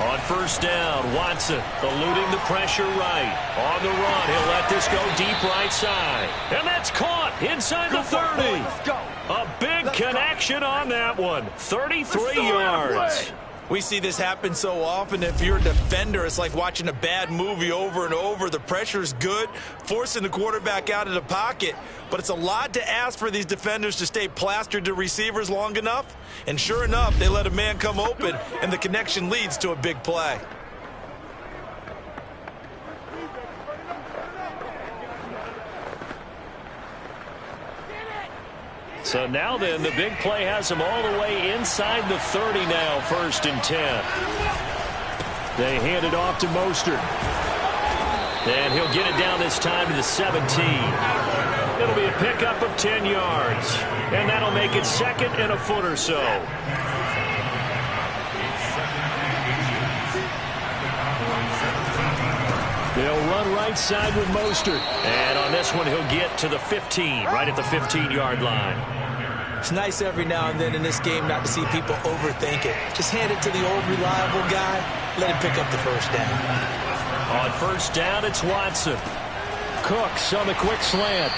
On first down, Watson eluding the pressure right. On the run, he'll let this go deep right side. And that's caught inside the 30. A big connection on that one. 33 yards. We see this happen so often. If you're a defender, it's like watching a bad movie over and over. The pressure's good, forcing the quarterback out of the pocket. But it's a lot to ask for these defenders to stay plastered to receivers long enough. And sure enough, they let a man come open, and the connection leads to a big play. So now then, the big play has him all the way inside the 30 now, 1st and 10. They hand it off to Mostert. And he'll get it down this time to the 17. It'll be a pickup of 10 yards. And that'll make it 2nd and a foot or so. They'll run right side with Mostert. And on this one, he'll get to the 15, right at the 15-yard line. It's nice every now and then in this game not to see people overthink it. Just hand it to the old reliable guy. Let him pick up the first down. On first down, it's Watson. Cooks on the quick slant.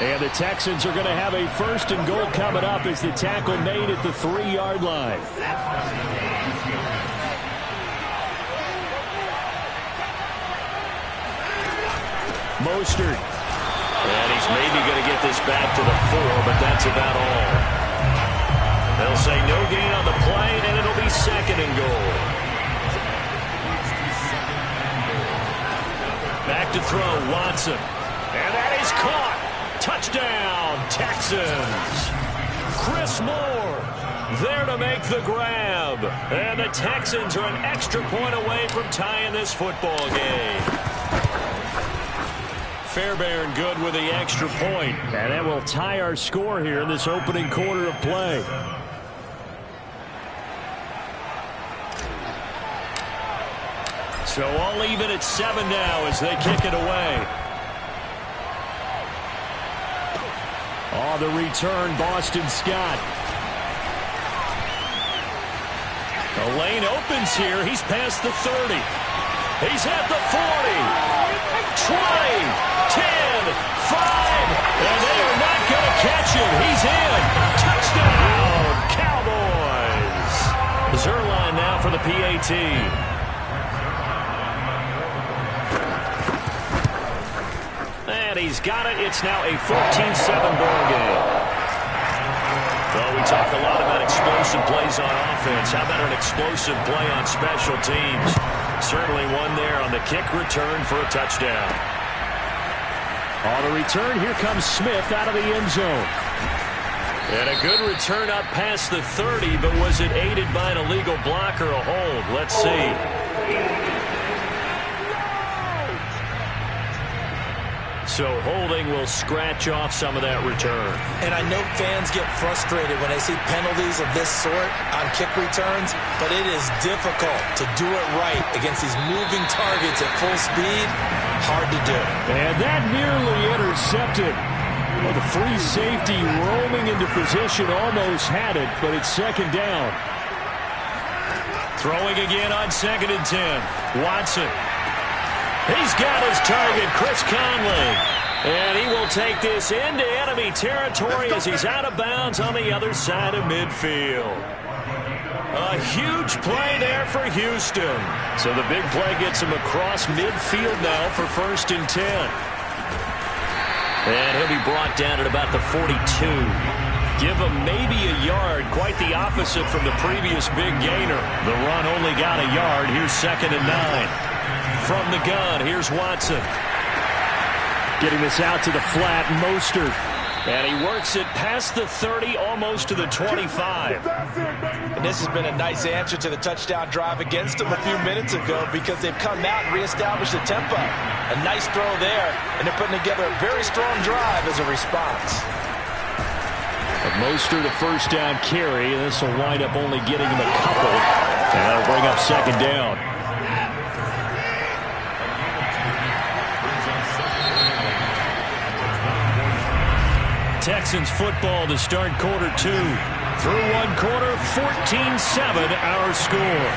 And the Texans are going to have a 1st and goal coming up as the tackle made at the 3-yard line. Mostert. And he's maybe going to get this back to the 4, but that's about all. They'll say no gain on the play, and it'll be 2nd and goal. Back to throw, Watson. And that is caught. Touchdown, Texans. Chris Moore there to make the grab. And the Texans are an extra point away from tying this football game. Fairbairn good with the extra point. And that will tie our score here in this opening quarter of play. So all even at 7 now as they kick it away. Oh, the return, Boston Scott. The lane opens here. He's past the 30. He's at the 40. 20, 10, 5. And they are not going to catch him. He's in. Touchdown, Cowboys. Zerline now for the PAT. And he's got it. It's now a 14-7 ball game. Well, we talk a lot about explosive plays on offense. How about an explosive play on special teams? Certainly one there on the kick return for a touchdown. On the return, here comes Smith out of the end zone. And a good return up past the 30, but was it aided by an illegal block or a hold? Let's see. So holding will scratch off some of that return. And I know fans get frustrated when they see penalties of this sort on kick returns, but it is difficult to do it right against these moving targets at full speed. Hard to do. And that nearly intercepted. Well, the free safety roaming into position almost had it, but it's 2nd down. Throwing again on 2nd and 10. Watson. He's got his target, Chris Conley. And he will take this into enemy territory as he's out of bounds on the other side of midfield. A huge play there for Houston. So the big play gets him across midfield now for 1st and 10. And he'll be brought down at about the 42. Give him maybe a yard, quite the opposite from the previous big gainer. The run only got a yard. Here's 2nd and 9. From the gun, here's Watson. Getting this out to the flat, Mostert. And he works it past the 30, almost to the 25. And this has been a nice answer to the touchdown drive against them a few minutes ago because they've come out and reestablished the tempo. A nice throw there, and they're putting together a very strong drive as a response. But Mostert a 1st down carry, and this will wind up only getting him a couple. And that'll bring up 2nd down. Texans football to start quarter 2. Through one quarter, 14-7 our score.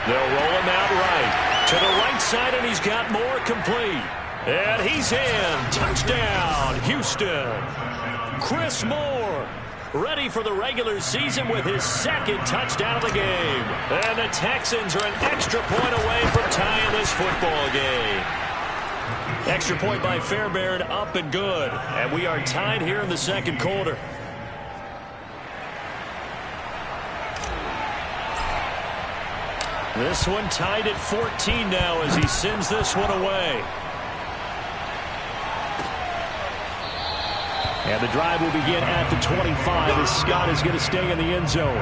They'll roll him out right. To the right side, and he's got more complete. And he's in. Touchdown, Houston. Chris Moore, ready for the regular season with his second touchdown of the game. And the Texans are an extra point away from tying this football game. Extra point by Fairbairn, up and good. And we are tied here in the second quarter. This one tied at 14 now as he sends this one away. And the drive will begin at the 25 as Scott is going to stay in the end zone.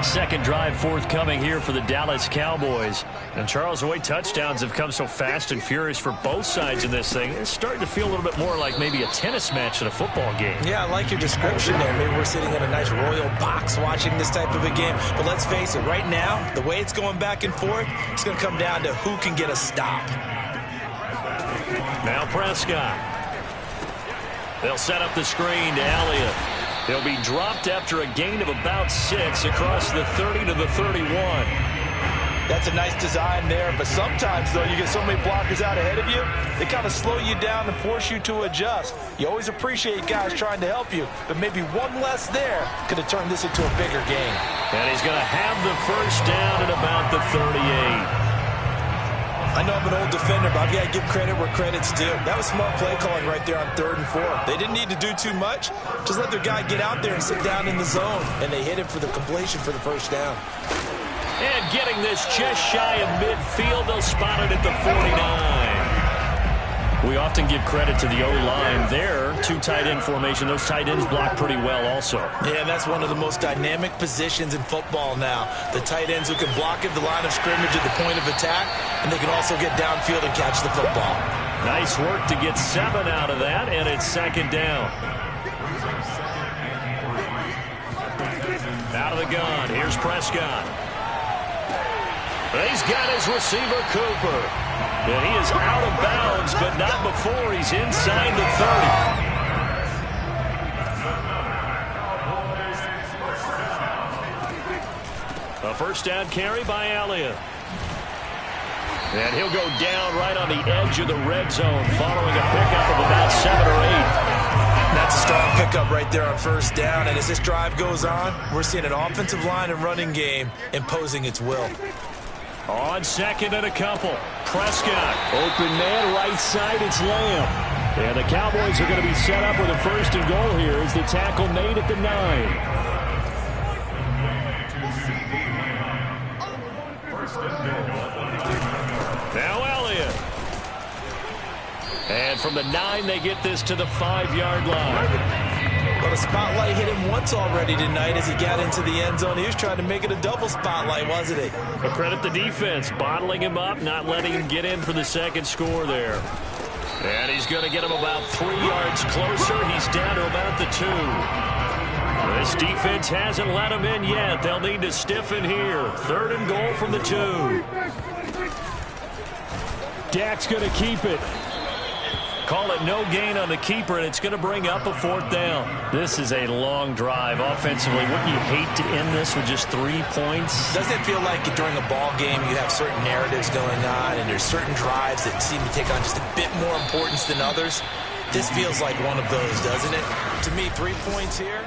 Second drive forthcoming here for the Dallas Cowboys. And Charles, the way touchdowns have come so fast and furious for both sides in this thing, it's starting to feel a little bit more like maybe a tennis match than a football game. Yeah, I like your description there. Maybe we're sitting in a nice royal box watching this type of a game. But let's face it, right now, the way it's going back and forth, it's going to come down to who can get a stop. Now Prescott. They'll set up the screen to Elliott. He'll be dropped after a gain of about 6 across the 30 to the 31. That's a nice design there, but sometimes, though, you get so many blockers out ahead of you, they kind of slow you down and force you to adjust. You always appreciate guys trying to help you, but maybe one less there could have turned this into a bigger game. And he's going to have the first down at about the 38. I know I'm an old defender, but I've got to give credit where credit's due. That was smart play calling right there on 3rd and 4. They didn't need to do too much. Just let their guy get out there and sit down in the zone. And they hit him for the completion for the first down. And getting this just shy of midfield, they'll spot it at the 49. We often give credit to the O-line there. 2 tight end formation. Those tight ends block pretty well also. Yeah, that's one of the most dynamic positions in football now. The tight ends who can block at the line of scrimmage at the point of attack, and they can also get downfield and catch the football. Nice work to get 7 out of that, and it's second down. Out of the gun. Here's Prescott. He's got his receiver, Cooper. And he is out of bounds, but not before he's inside the 30. A first down carry by Elliott. And he'll go down right on the edge of the red zone following a pickup of about 7 or 8. That's a strong pickup right there on first down. And as this drive goes on, we're seeing an offensive line and running game imposing its will. On second and a couple. Prescott. Open man right side. It's Lamb. And the Cowboys are going to be set up with a first and goal here as the tackle made at the 9. Now Elliott. And from the 9, they get this to the 5-yard line. Well, the spotlight hit him once already tonight as he got into the end zone. He was trying to make it a double spotlight, wasn't he? But credit the defense, bottling him up, not letting him get in for the second score there. And he's going to get him about 3 yards closer. He's down to about the 2. This defense hasn't let him in yet. They'll need to stiffen here. 3rd and goal from the 2. Dak's going to keep it. Call it no gain on the keeper, and it's going to bring up a 4th down. This is a long drive offensively. Wouldn't you hate to end this with just 3 points? Doesn't it feel like during a ball game you have certain narratives going on, and there's certain drives that seem to take on just a bit more importance than others? This feels like one of those, doesn't it? To me, 3 points here.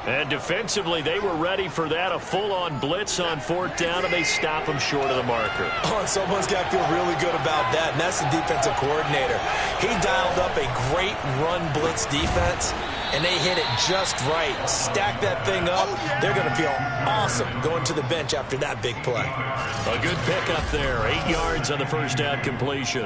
And defensively, they were ready for that, a full-on blitz on 4th down, and they stop them short of the marker. Oh, and someone's got to feel really good about that, and that's the defensive coordinator. He dialed up a great run blitz defense, and they hit it just right. Stack that thing up. They're going to feel awesome going to the bench after that big play. A good pickup there, 8 yards on the first down completion.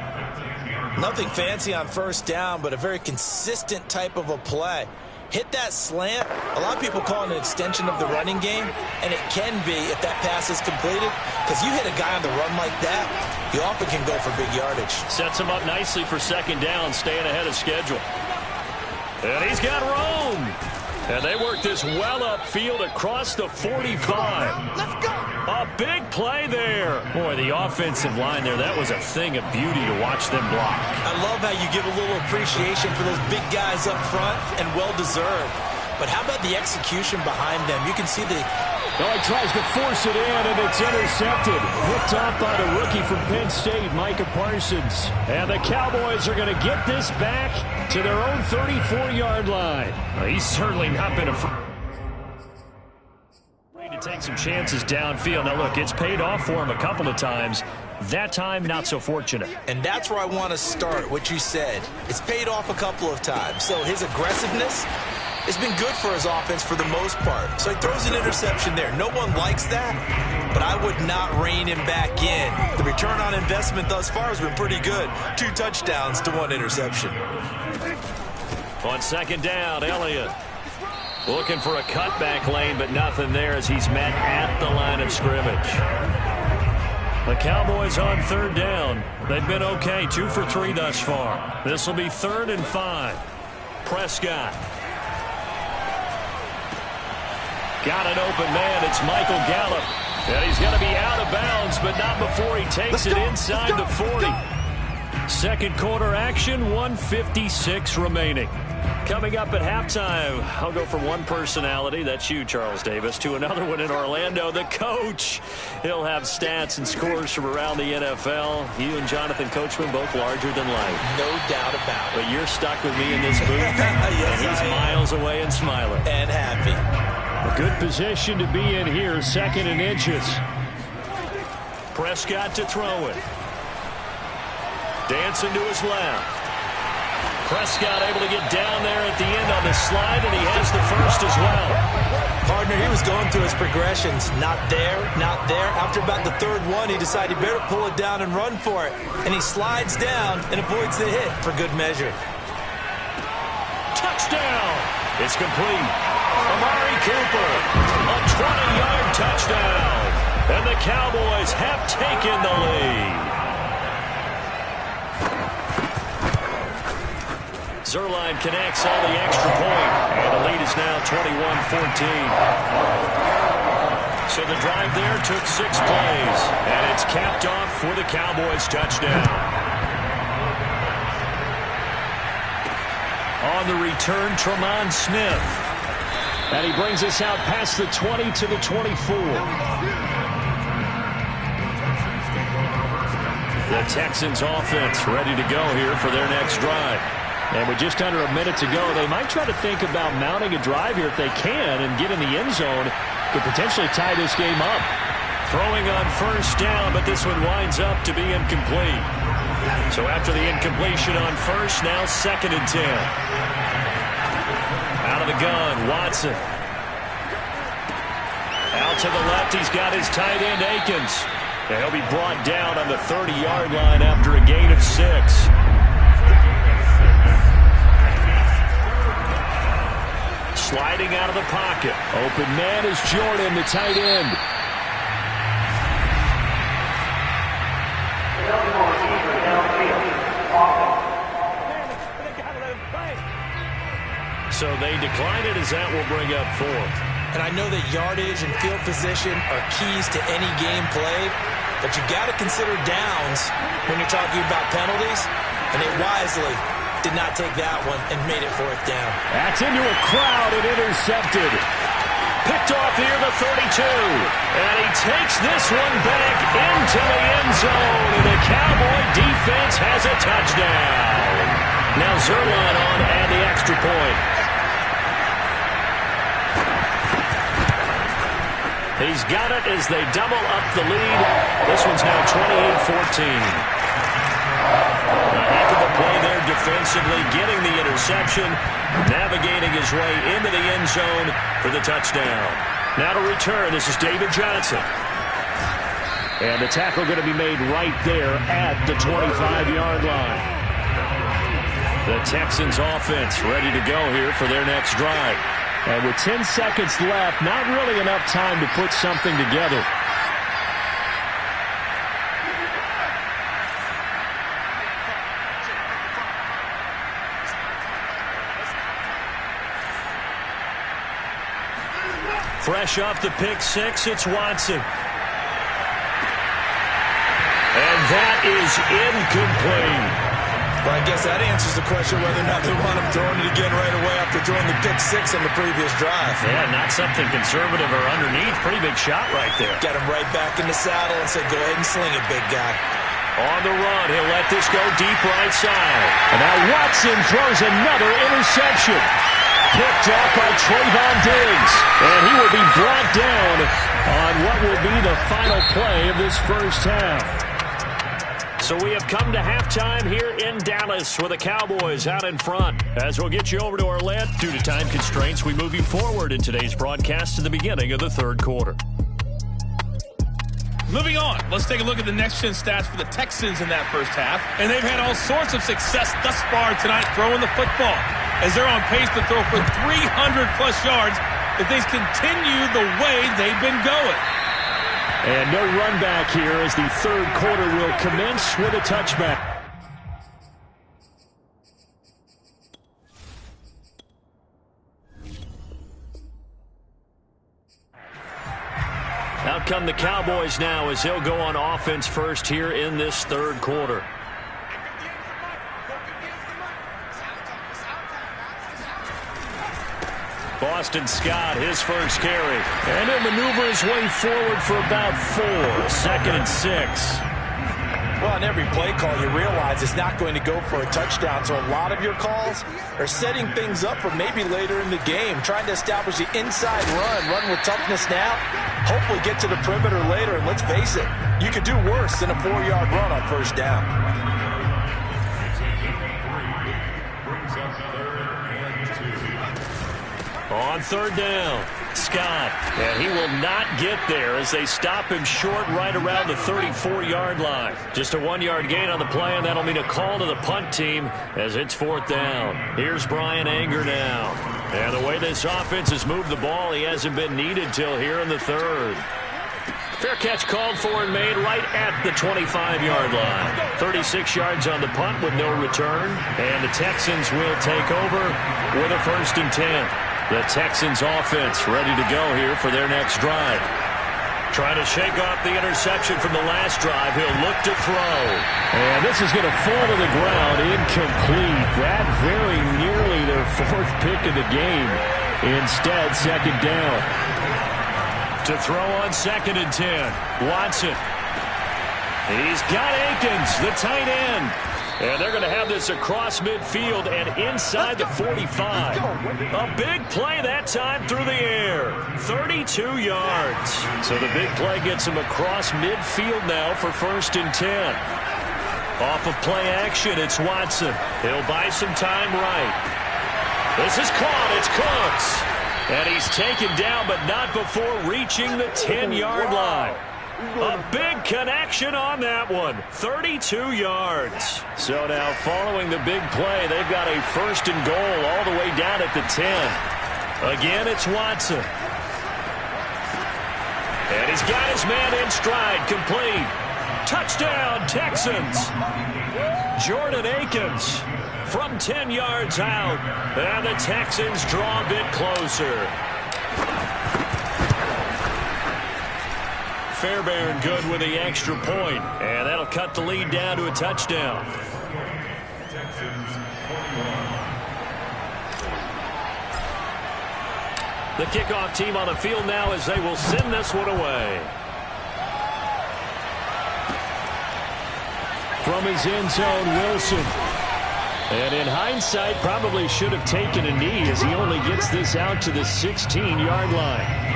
Nothing fancy on first down, but a very consistent type of a play. Hit that slant. A lot of people call it an extension of the running game, and it can be if that pass is completed, because you hit a guy on the run like that, you often can go for big yardage. Sets him up nicely for second down, staying ahead of schedule. And he's got Rome. And they work this well upfield across the 45. Let's go. A big play there. Boy, the offensive line there, that was a thing of beauty to watch them block. I love how you give a little appreciation for those big guys up front, and well-deserved. but how about the execution behind them? You can see the... Oh, he tries to force it in, and it's intercepted. Picked off by the rookie from Penn State, Micah Parsons. And the Cowboys are going to get this back to their own 34-yard line. Well, he's certainly not been afraid to take some chances downfield. Now, look, it's paid off for him a couple of times. That time, not so fortunate. And that's where I want to start, what you said. It's paid off a couple of times. So his aggressiveness has been good for his offense for the most part. So he throws an interception there. No one likes that, but I would not rein him back in. The return on investment thus far has been pretty good. 2 touchdowns to 1 interception. On second down, Elliott looking for a cutback lane, but nothing there as he's met at the line of scrimmage. The Cowboys on third down. They've been okay, 2 for 3 thus far. This will be 3rd and 5. Prescott. Got an open man. It's Michael Gallup. And he's going to be out of bounds, but not before he takes it inside the 40. Second quarter action, 1:56 remaining. Coming up at halftime, I'll go from one personality, that's you, Charles Davis, to another one in Orlando, the coach. He'll have stats and scores from around the NFL. You and Jonathan Coachman, both larger than life. No doubt about it. But you're stuck with me in this booth, yes, and he's miles away and smiling. And happy. A good position to be in here, 2nd and inches. Prescott to throw it. Dancing to his left. Prescott able to get down there at the end on the slide, and he has the first as well. Partner, he was going through his progressions. Not there, not there. After about the 3rd one, he decided he better pull it down and run for it. And he slides down and avoids the hit for good measure. Touchdown! It's complete. Amari Cooper, a 20-yard touchdown. And the Cowboys have taken the lead. Zerline connects on the extra point, and the lead is now 21-14. So the drive there took 6 plays, and it's capped off for the Cowboys touchdown. On the return, Tremont Smith. And he brings us out past the 20 to the 24. The Texans offense ready to go here for their next drive. And with just under a minute to go, they might try to think about mounting a drive here if they can and get in the end zone. Could potentially tie this game up. Throwing on first down, but this one winds up to be incomplete. So after the incompletion on first, now 2nd and 10. Out of the gun, Watson. Out to the left, he's got his tight end, Akins. And he'll be brought down on the 30-yard line after a gain of 6. Sliding out of the pocket. Open man is Jordan, the tight end. So they decline it as that will bring up 4th. And I know that yardage and field position are keys to any game played, but you got to consider downs when you're talking about penalties, and they wisely did not take that one and made it 4th down. That's into a crowd and intercepted. Picked off here, the 32. And he takes this one back into the end zone, and the Cowboy defense has a touchdown. Now Zerline on and the extra point. He's got it as they double up the lead. This one's now 28-14. A heck of a play there defensively, getting the interception, navigating his way into the end zone for the touchdown. Now to return, this is David Johnson. And the tackle going to be made right there at the 25-yard line. The Texans offense ready to go here for their next drive. And with 10 seconds left, not really enough time to put something together. Fresh off the pick 6, it's Watson. And that is incomplete. Well, I guess that answers the question whether or not they want him throwing it again right away after throwing the pick six on the previous drive. Yeah, not something conservative or underneath. Pretty big shot right there. Got him right back in the saddle and said, go ahead and sling it, big guy. On the run, he'll let this go deep right side. And now Watson throws another interception. Picked off by Trayvon Diggs. And he will be brought down on what will be the final play of this first half. So we have come to halftime here in Dallas with the Cowboys out in front. As we'll get you over to our left, due to time constraints, we move you forward in today's broadcast to the beginning of the third quarter. Moving on, let's take a look at the next-gen stats for the Texans in that first half. And they've had all sorts of success thus far tonight throwing the football, as they're on pace to throw for 300-plus yards if they continue the way they've been going. And no run back here as the third quarter will commence with a touchback. Out come the Cowboys now as they'll go on offense first here in this third quarter. Boston Scott, his first carry. And he'll maneuver his way forward for about 4. 2nd and 6. Well, on every play call, you realize it's not going to go for a touchdown. So a lot of your calls are setting things up for maybe later in the game, trying to establish the inside run with toughness now, hopefully get to the perimeter later. And let's face it, you could do worse than a 4-yard run on first down. On third down, Scott. And he will not get there as they stop him short right around the 34-yard line. Just a 1-yard gain on the play, and that'll mean a call to the punt team as it's 4th down. Here's Brian Anger now. And the way this offense has moved the ball, he hasn't been needed till here in the third. Fair catch called for and made right at the 25-yard line. 36 yards on the punt with no return. And the Texans will take over with a 1st and 10. The Texans offense ready to go here for their next drive. Trying to shake off the interception from the last drive. He'll look to throw. And this is going to fall to the ground incomplete. That very nearly their 4th pick of the game. Instead, 2nd down. To throw on 2nd and 10. Watson. He's got Akins, the tight end. And they're going to have this across midfield and inside the 45. A big play that time through the air. 32 yards. So the big play gets him across midfield now for 1st and 10. Off of play action, it's Watson. He'll buy some time right. This is caught. It's Cooks. And he's taken down, but not before reaching the 10-yard line. A big connection on that one. 32 yards. So now following the big play, they've got a 1st and goal all the way down at the 10. Again, it's Watson. And he's got his man in stride, complete. Touchdown, Texans. Jordan Akins from 10 yards out. And the Texans draw a bit closer. Fairbairn good with the extra point, and that'll cut the lead down to a touchdown. The kickoff team on the field now as they will send this one away. From his end zone, Wilson. And in hindsight, probably should have taken a knee as he only gets this out to the 16-yard line.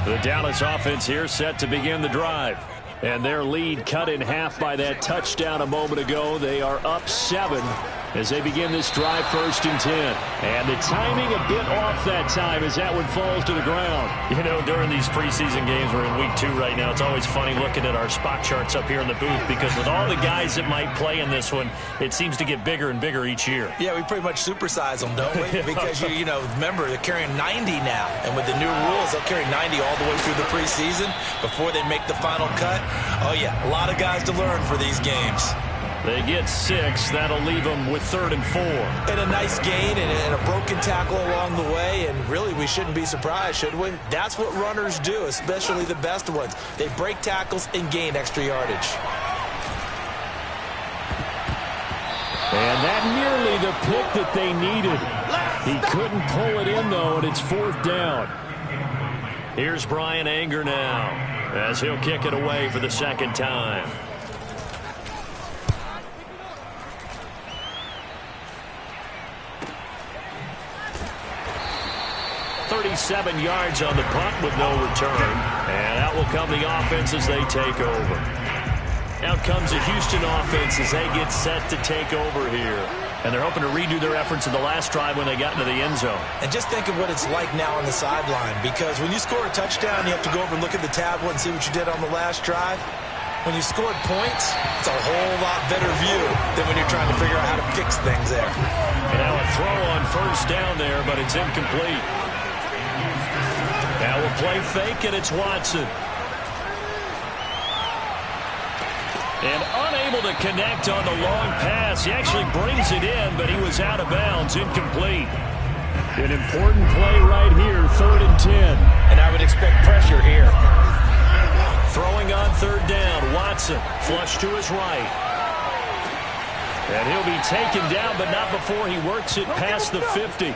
The Dallas offense here set to begin the drive. And their lead cut in half by that touchdown a moment ago. They are up 7 as they begin this drive 1st and 10. And the timing a bit off that time as that one falls to the ground. You know, during these preseason games, we're in week 2 right now. It's always funny looking at our spot charts up here in the booth because with all the guys that might play in this one, it seems to get bigger and bigger each year. Yeah, we pretty much supersize them, don't we? Because, you know, remember, they're carrying 90 now. And with the new rules, they'll carry 90 all the way through the preseason before they make the final cut. Oh, yeah, a lot of guys to learn for these games. They get 6. That'll leave them with 3rd and 4. And a nice gain and a broken tackle along the way. And really, we shouldn't be surprised, should we? That's what runners do, especially the best ones. They break tackles and gain extra yardage. And that nearly the pick that they needed. He couldn't pull it in, though, and it's 4th down. Here's Brian Anger now, as he'll kick it away for the 2nd time. 37 yards on the punt with no return. And out will come the offense as they take over. Out comes the Houston offense as they get set to take over here. And they're hoping to redo their efforts in the last drive when they got into the end zone. And just think of what it's like now on the sideline, because when you score a touchdown, you have to go over and look at the tablet and see what you did on the last drive. When you scored points, it's a whole lot better view than when you're trying to figure out how to fix things there. And now a throw on 1st down there, but it's incomplete. Now we'll play fake, and it's Watson. And unable to connect on the long pass. He actually brings it in, but he was out of bounds, incomplete. An important play right here, 3rd and 10. And I would expect pressure here. Throwing on 3rd down, Watson, flush to his right. And he'll be taken down, but not before he works it past the 50.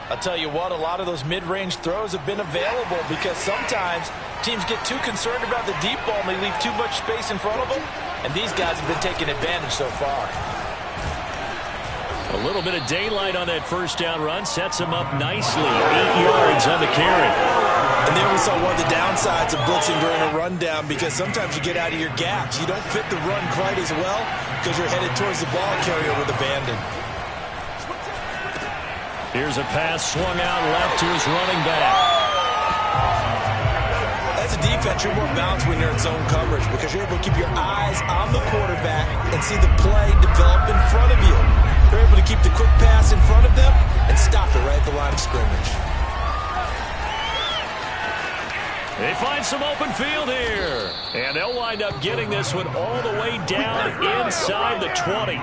I'll tell you what, a lot of those mid-range throws have been available because sometimes teams get too concerned about the deep ball and they leave too much space in front of them. And these guys have been taking advantage so far. A little bit of daylight on that 1st down run sets him up nicely. 8 yards on the carry. And there we saw one of the downsides of blitzing during a rundown, because sometimes you get out of your gaps. You don't fit the run quite as well because you're headed towards the ball carrier with abandon. Here's a pass swung out left to his running back. As a defense, you're more balanced when you're in zone coverage because you're able to keep your eyes on the quarterback and see the play develop in front of you. You're able to keep the quick pass in front of them and stop it right at the line of scrimmage. They find some open field here. And they'll wind up getting this one all the way down inside the 20.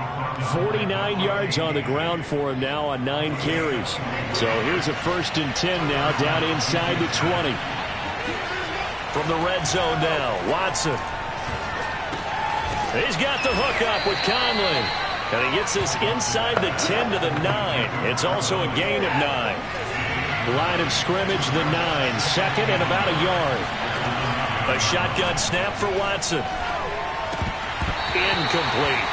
49 yards on the ground for him now on 9 carries. So here's a 1st and 10 now down inside the 20. From the red zone now, Watson. He's got the hook up with Conley. And he gets this inside the 10 to the 9. It's also a gain of 9. Line of scrimmage, the 9. 2nd and about a yard. A shotgun snap for Watson. Incomplete.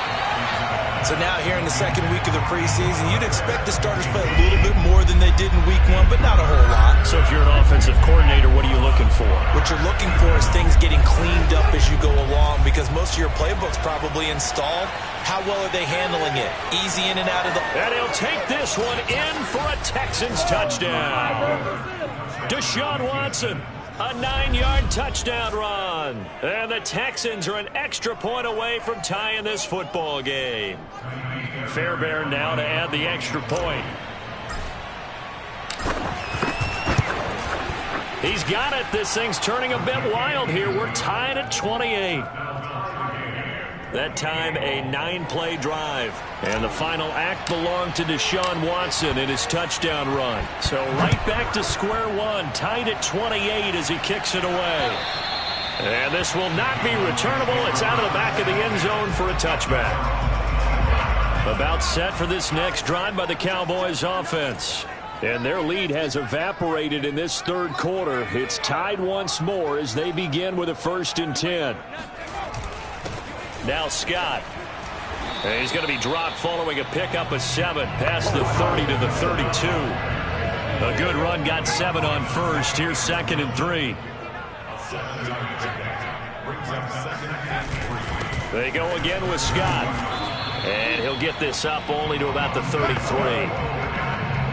So now here in the 2nd week of the preseason, you'd expect the starters play a little bit more than they did in week 1, but not a whole lot. So if you're an offensive coordinator, what are you looking for? What you're looking for is things getting cleaned up as you go along, because most of your playbook's probably installed. How well are they handling it? Easy in and out of the... And he'll take this one in for a Texans touchdown. Deshaun Watson. A 9-yard touchdown run. And the Texans are an extra point away from tying this football game. Fairbairn now to add the extra point. He's got it. This thing's turning a bit wild here. We're tied at 28. That time a 9-play drive. And the final act belonged to Deshaun Watson in his touchdown run. So right back to square one, tied at 28 as he kicks it away. And this will not be returnable. It's out of the back of the end zone for a touchback. About set for this next drive by the Cowboys offense. And their lead has evaporated in this 3rd quarter. It's tied once more as they begin with a 1st and 10. Now Scott. And he's going to be dropped following a pickup of 7 past the 30 to the 32. A good run, got 7 on 1st. Here's 2nd and 3. They go again with Scott. And he'll get this up only to about the 33.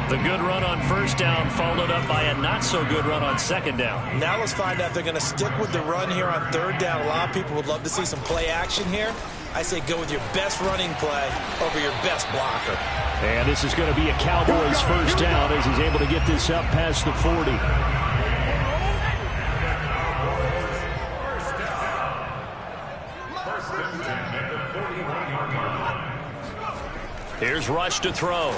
The good run on 1st down followed up by a not-so-good run on 2nd down. Now let's find out if they're going to stick with the run here on 3rd down. A lot of people would love to see some play action here. I say go with your best running play over your best blocker. And this is going to be a Cowboys 1st down as he's able to get this up past the 40. Here's Rush to throw.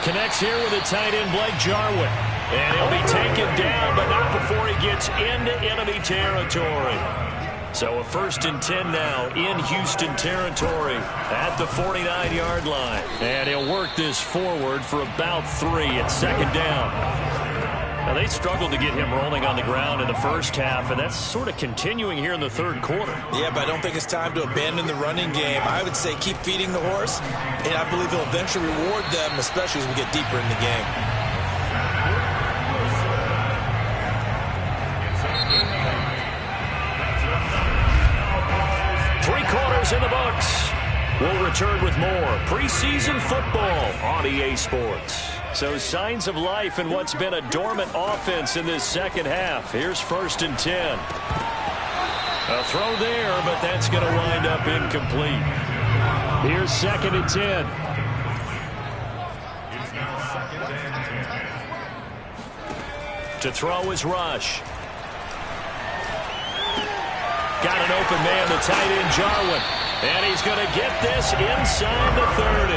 Connects here with a tight end, Blake Jarwin. And he'll be taken down, but not before he gets into enemy territory. So a 1st and 10 now in Houston territory at the 49-yard line. And he'll work this forward for about 3 at 2nd down. Now, they struggled to get him rolling on the ground in the first half, and that's sort of continuing here in the 3rd quarter. Yeah, but I don't think it's time to abandon the running game. I would say keep feeding the horse, and I believe he'll eventually reward them, especially as we get deeper in the game. In the books. We'll return with more preseason football on EA Sports. So signs of life in what's been a dormant offense in this second half. Here's 1st and 10. A throw there, but that's going to wind up incomplete. Here's 2nd and 10. To throw is Rush. Got an open man, the tight end, Jarwin. And he's going to get this inside the 30.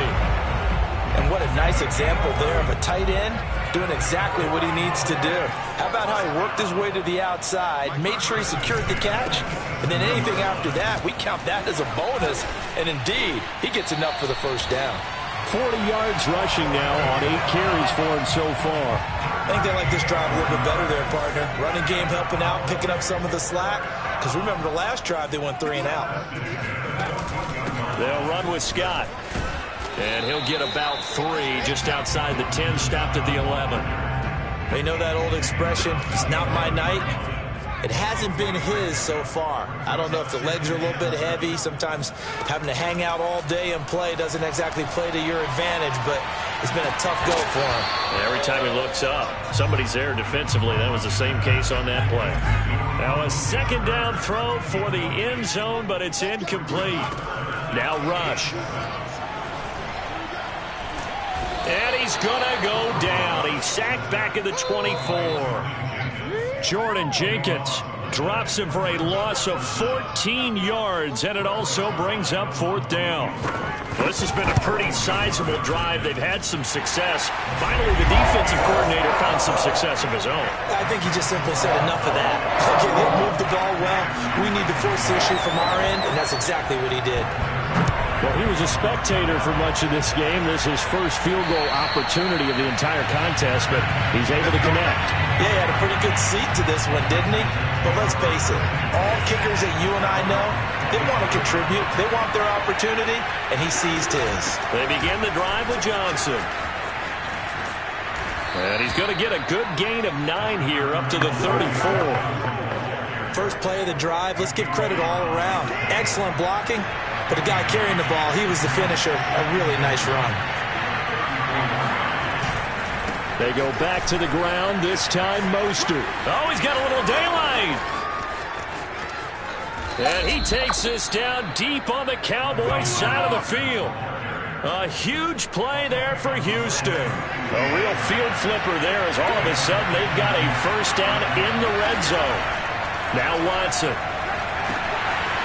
And what a nice example there of a tight end doing exactly what he needs to do. How about how he worked his way to the outside, made sure he secured the catch, and then anything after that, we count that as a bonus. And indeed, he gets enough for the 1st down. 40 yards rushing now on 8 carries for him so far. I think they like this drive a little bit better there, partner. Running game helping out, picking up some of the slack. Because remember the last drive, they went 3 and out. They'll run with Scott. And he'll get about 3 just outside the 10, stopped at the 11. They know that old expression, it's not my night. It hasn't been his so far. I don't know if the legs are a little bit heavy. Sometimes having to hang out all day and play doesn't exactly play to your advantage, but it's been a tough go for him. Every time he looks up, somebody's there defensively. That was the same case on that play. Now a 2nd down throw for the end zone, but it's incomplete. Now Rush. And he's going to go down. He's sacked back at the 24. Jordan Jenkins drops him for a loss of 14 yards, and it also brings up 4th down. Well, this has been a pretty sizable drive. They've had some success. Finally, the defensive coordinator found some success of his own. I think he just simply said enough of that. Okay, they moved the ball well. We need to force the issue from our end, and that's exactly what he did. Well, he was a spectator for much of this game. This is his first field goal opportunity of the entire contest, but he's able to connect. Yeah, he had a pretty good seat to this one, didn't he? But let's face it, all kickers that you and I know, they want to contribute. They want their opportunity, and he seized his. They begin the drive with Johnson. And he's going to get a good gain of 9 here up to the 34. First play of the drive, let's give credit all around. Excellent blocking. But the guy carrying the ball, he was the finisher. A really nice run. They go back to the ground, this time Mostert. Oh, he's got a little daylight. And he takes this down deep on the Cowboys side of the field. A huge play there for Houston. A real field flipper there as all of a sudden they've got a 1st down in the red zone. Now Watson.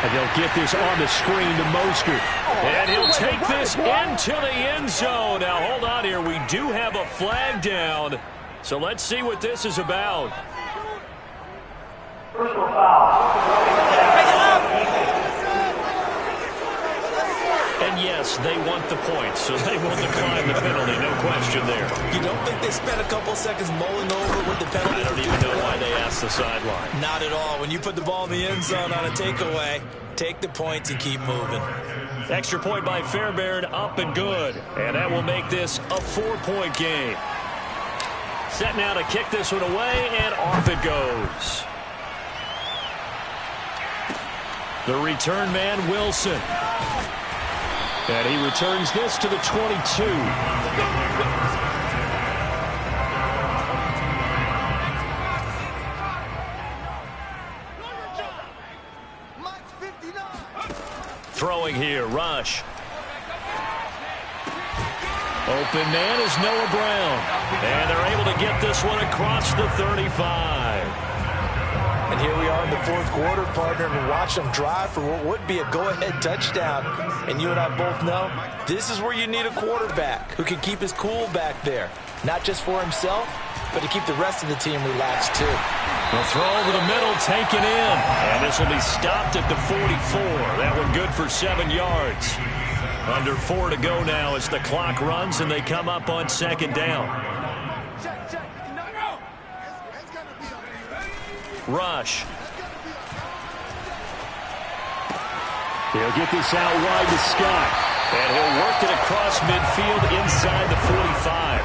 And they'll get this on the screen to Mostert. And he'll take this into the end zone. Now, hold on here. We do have a flag down. So let's see what this is about. Personal foul. And yes, they want the points, so they will decline the penalty. No question there. You don't think they spent a couple seconds mulling over what the penalty? I don't even know why they asked the sideline. Not at all. When you put the ball in the end zone on a takeaway, take the points and keep moving. Extra point by Fairbairn, up and good. And that will make this a 4-point game. Set now to kick this one away, and off it goes. The return man, Wilson. And he returns this to the 22. Throwing here, Rush. Open man is Noah Brown. And they're able to get this one across the 35. And here we are in the 4th quarter, partner, and watch them drive for what would be a go-ahead touchdown. And you and I both know this is where you need a quarterback who can keep his cool back there. Not just for himself, but to keep the rest of the team relaxed too. The throw over the middle, taken in. And this will be stopped at the 44. That one good for 7 yards. Under 4 to go now as the clock runs and they come up on second down. Rush. He'll get this out wide to Scott. And he'll work it across midfield inside the 45.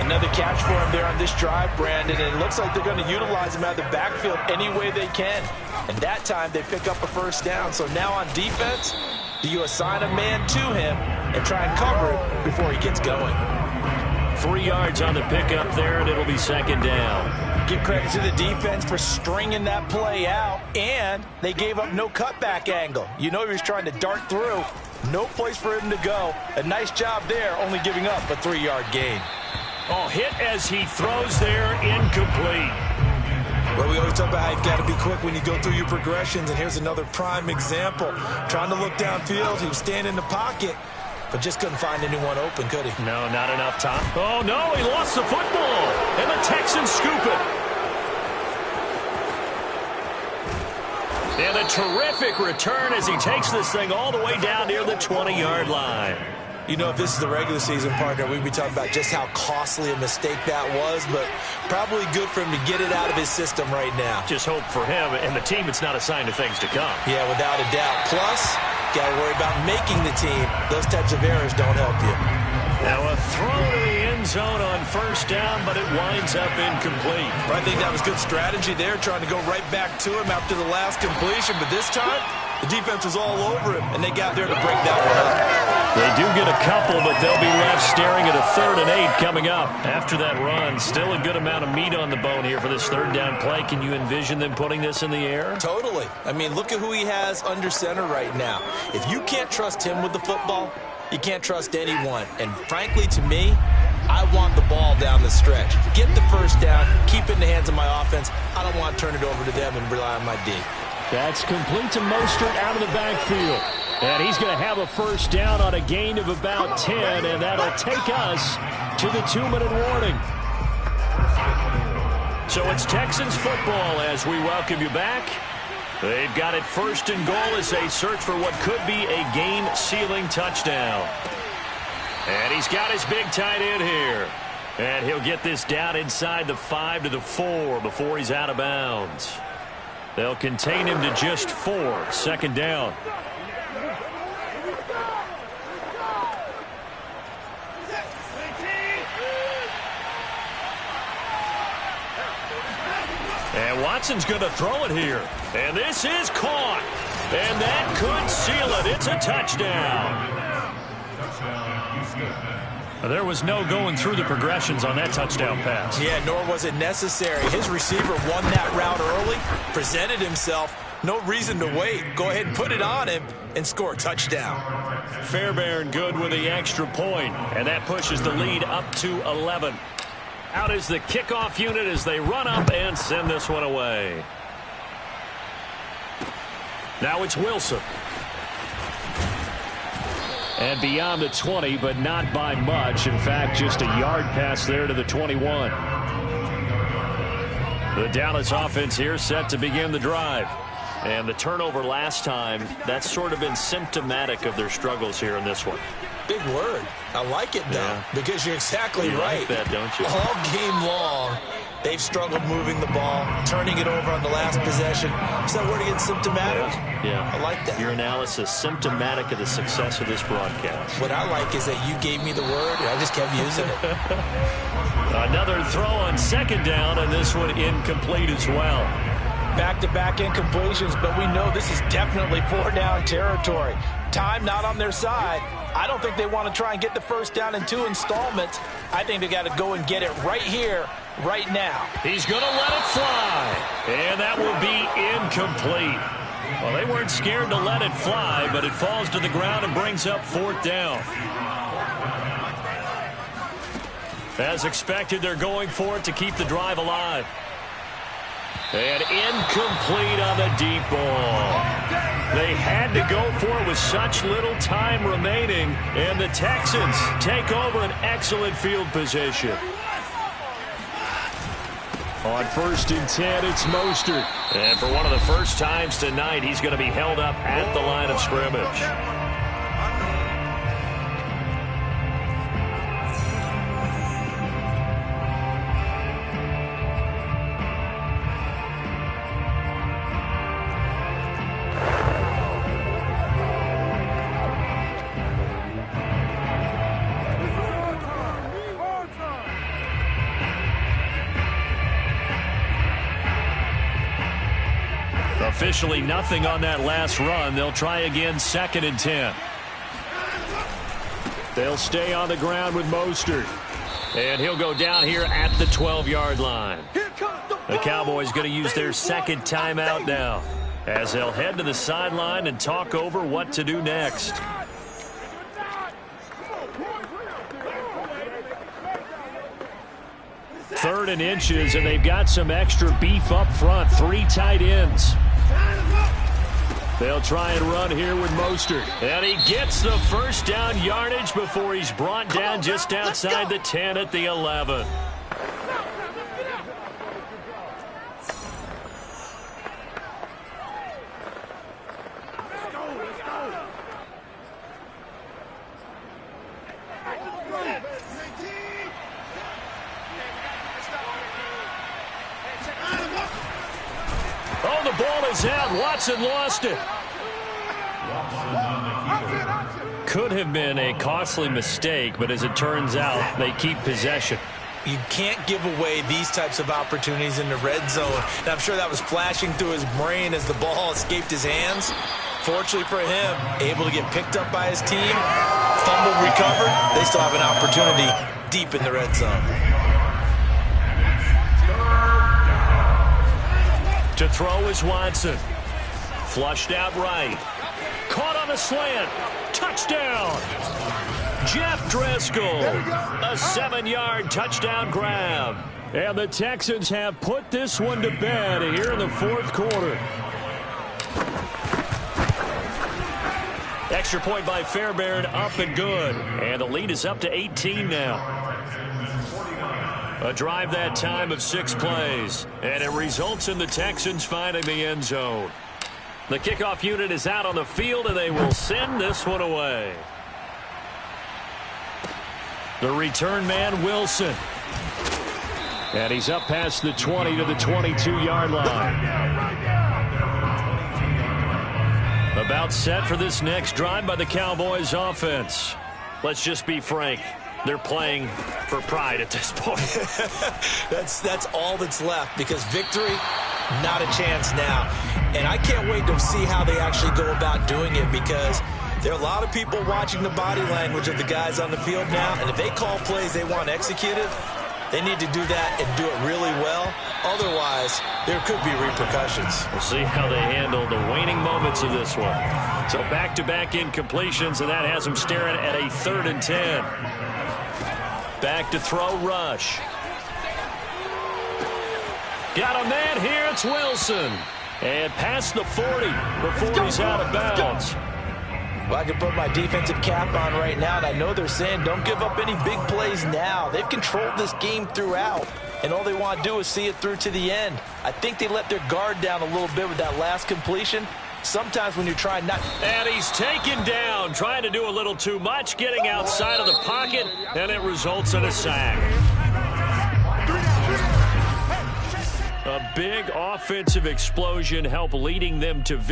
Another catch for him there on this drive, Brandon, and it looks like they're going to utilize him out of the backfield any way they can. And that time they pick up a first down. So now on defense, do you assign a man to him and try and cover it before he gets going? 3 yards on the pickup there, and it'll be second down. Give credit to the defense for stringing that play out, and they gave up no cutback angle. You know he was trying to dart through. No place for him to go. A nice job there, only giving up a 3-yard gain. Oh, hit as he throws there, incomplete. Well, we always talk about how you've got to be quick when you go through your progressions, and here's another prime example. Trying to look downfield, he was standing in the pocket, but just couldn't find anyone open, could he? No, not enough time. Oh, no, he lost the football, and the Texans scoop it. And a terrific return as he takes this thing all the way down near the 20-yard line. You know, if this is the regular season, partner, we'd be talking about just how costly a mistake that was, but probably good for him to get it out of his system right now. Just hope for him and the team it's not a sign of things to come. Yeah, without a doubt. Plus, got to worry about making the team. Those types of errors don't help you. Now a throw to the end zone on first down, but it winds up incomplete. I think that was good strategy there, trying to go right back to him after the last completion, but this time, the defense was all over him, and they got there to break that one up. They do get a couple, but they'll be left staring at a 3rd and 8 coming up. After that run, still a good amount of meat on the bone here for this 3rd down play. Can you envision them putting this in the air? Totally. I mean, look at who he has under center right now. If you can't trust him with the football, you can't trust anyone. And frankly, to me, I want the ball down the stretch. Get the first down, keep it in the hands of my offense. I don't want to turn it over to them and rely on my D. That's complete to Mostert out of the backfield. And he's going to have a first down on a gain of about 10, and that'll take us to the 2-minute warning. So it's Texans football as we welcome you back. They've got it 1st and goal as they search for what could be a game-sealing touchdown. And he's got his big tight end here. And he'll get this down inside the 5 to the 4 before he's out of bounds. They'll contain him to just 4. 2nd down. And Watson's going to throw it here. And this is caught. And that could seal it. It's a touchdown. There was no going through the progressions on that touchdown pass. Yeah, nor was it necessary. His receiver won that route early, presented himself. No reason to wait. Go ahead and put it on him and score a touchdown. Fairbairn good with the extra point, and that pushes the lead up to 11. Out is the kickoff unit as they run up and send this one away. Now it's Wilson. And beyond the 20, but not by much. In fact, just a yard pass there to the 21. The Dallas offense here set to begin the drive. And the turnover last time, that's sort of been symptomatic of their struggles here in this one. Big word. I like it, though, yeah. Because you're exactly you right. Like that, don't you? All game long, they've struggled moving the ball, turning it over on the last possession. Is that word again, symptomatic? Yeah. I like that. Your analysis, symptomatic of the success of this broadcast. What I like is that you gave me the word, and I just kept using it. Another throw on 2nd down, and this one incomplete as well. Back-to-back incompletions, but we know this is definitely 4-down territory. Time not on their side. I don't think they want to try and get the first down in 2 installments. I think they got to go and get it right here, right now. He's going to let it fly, and that will be incomplete. Well, they weren't scared to let it fly, but it falls to the ground and brings up 4th down. As expected, they're going for it to keep the drive alive. And incomplete on the deep ball. They had to go for it with such little time remaining, and the Texans take over an excellent field position. On 1st and 10, it's Mostert. And for one of the first times tonight, he's going to be held up at the line of scrimmage. Officially nothing on that last run. They'll try again 2nd and 10. They'll stay on the ground with Mostert. And he'll go down here at the 12-yard line. The Cowboys going to use their 2nd timeout now, as they'll head to the sideline and talk over what to do next. Third and inches, and they've got some extra beef up front. 3 tight ends. They'll try and run here with Mostert. And he gets the first down yardage before he's brought down just outside the 10 at the 11. Oh, the ball is out. Watson lost it. Could have been a costly mistake, but as it turns out, they keep possession. You can't give away these types of opportunities in the red zone. And I'm sure that was flashing through his brain as the ball escaped his hands. Fortunately for him, able to get picked up by his team, fumble recovered. They still have an opportunity deep in the red zone. To throw is Watson. Flushed out right. Caught on a slant. Touchdown. Jeff Driscoll. A 7-yard touchdown grab. And the Texans have put this one to bed here in the 4th quarter. Extra point by Fairbairn, up and good. And the lead is up to 18 now. A drive that time of 6 plays, and it results in the Texans finding the end zone. The kickoff unit is out on the field, and they will send this one away. The return man, Wilson. And he's up past the 20 to the 22-yard line. About set for this next drive by the Cowboys offense. Let's just be frank. They're playing for pride at this point. That's all that's left, because victory, not a chance now. And I can't wait to see how they actually go about doing it, because there are a lot of people watching the body language of the guys on the field now, and if they call plays they want executed, they need to do that and do it really well. Otherwise, there could be repercussions. We'll see how they handle the waning moments of this one. So back-to-back incompletions, and that has them staring at a 3rd and 10. Back to throw, Rush. Got a man here, it's Wilson. And past the 40 before he's out of bounds. Well, I can put my defensive cap on right now, and I know they're saying don't give up any big plays now. They've controlled this game throughout, and all they want to do is see it through to the end. I think they let their guard down a little bit with that last completion. Sometimes when you're trying not... And he's taken down, trying to do a little too much, getting outside of the pocket, and it results in a sack. A big offensive explosion helped leading them to victory.